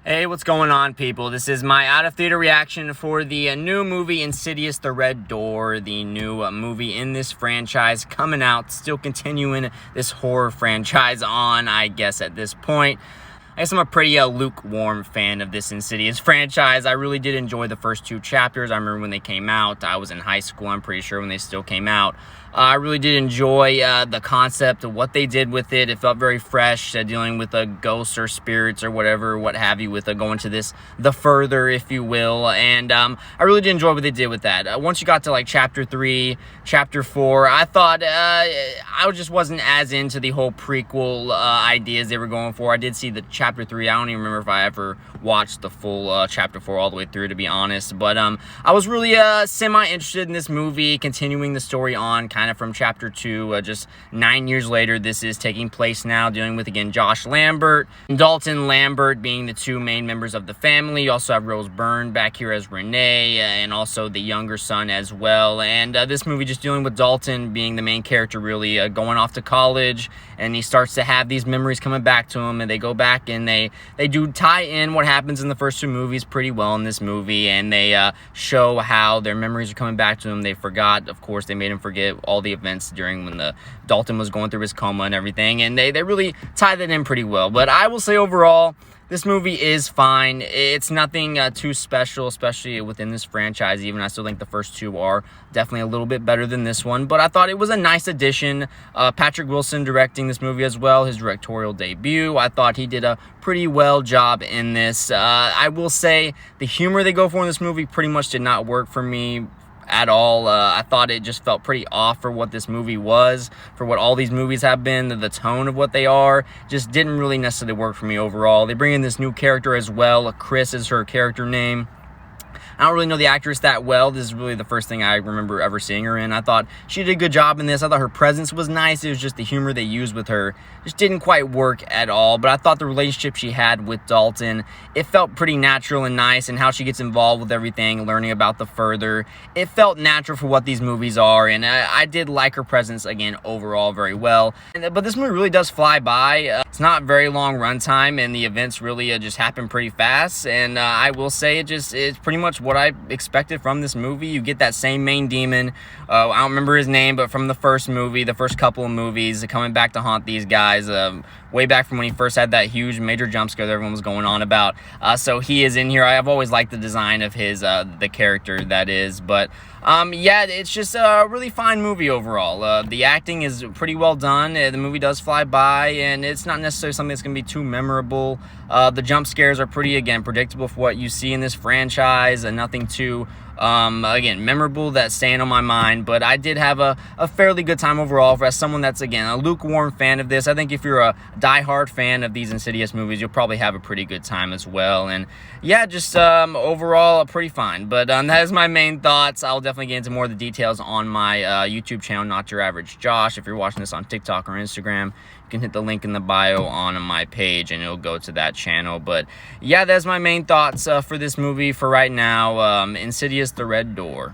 Hey, what's going on, people? This is my out-of-theater reaction for the new movie Insidious, The Red Door, the new movie in this franchise coming out, still continuing this horror franchise on, I guess, at this point. I guess I'm a pretty lukewarm fan of this Insidious franchise. I really did enjoy the first two chapters. I remember when they came out. I was in high school, I'm pretty sure, when they still came out. I really did enjoy the concept of what they did with it. It felt very fresh, dealing with ghosts or spirits or whatever, what have you, with going to this, the further, if you will. And I really did enjoy what they did with that. Once you got to like chapter 3, chapter 4, I thought I just wasn't as into the whole prequel ideas they were going for. I did see the chapter 3. I don't even remember if I ever watched the full chapter 4 all the way through, to be honest. But I was really semi-interested in this movie, continuing the story on kind of from chapter 2. Just 9 years later, this is taking place now, dealing with, again, Josh Lambert and Dalton Lambert being the two main members of the family. You also have Rose Byrne back here as Renee, and also the younger son as well. And this movie just dealing with Dalton being the main character, really going off to college, and he starts to have these memories coming back to him, and they go back and they do tie in what happens in the first two movies pretty well in this movie, and they show how their memories are coming back to him. They forgot, of course, they made him forget all the events during when Dalton was going through his coma and everything, and they really tie that in pretty well. But I will say overall, this movie is fine. It's nothing too special, especially within this franchise. Even I still think the first two are definitely a little bit better than this one. But I thought it was a nice addition. Patrick Wilson directing this movie as well, his directorial debut. I thought he did a pretty well job in this. I will say the humor they go for in this movie pretty much did not work for me at all. I thought it just felt pretty off for what this movie was, for what all these movies have been. The tone of what they are just didn't really necessarily work for me overall. They bring in this new character as well. Chris is her character name. I don't really know the actress that well. This is really the first thing I remember ever seeing her in. I thought she did a good job in this. I thought her presence was nice. It was just the humor they used with her just didn't quite work at all. But I thought the relationship she had with Dalton, it felt pretty natural and nice, and how she gets involved with everything, learning about the further. It felt natural for what these movies are, and I did like her presence, again, overall very well. But this movie really does fly by. It's not very long runtime, and the events really just happen pretty fast. And I will say it's pretty much what I expected from this movie. You get that same main demon. I don't remember his name, but from the first movie, the first couple of movies, coming back to haunt these guys way back from when he first had that huge major jump scare that everyone was going on about. So he is in here. I've always liked the design of his the character, that is. But yeah, it's just a really fine movie overall. The acting is pretty well done. The movie does fly by, and it's not necessarily something that's going to be too memorable. The jump scares are pretty, again, predictable for what you see in this franchise, and nothing too again, memorable that's staying on my mind. But I did have a fairly good time overall. As someone that's, again, a lukewarm fan of this, I think if you're a diehard fan of these Insidious movies, you'll probably have a pretty good time as well. And yeah, just overall pretty fine. But that is my main thoughts. I'll definitely get into more of the details on my YouTube channel, Not Your Average Josh. If you're watching this on TikTok or Instagram, you can hit the link in the bio on my page, and it'll go to that channel. But yeah, that's my main thoughts for this movie for right now. Insidious, The Red Door.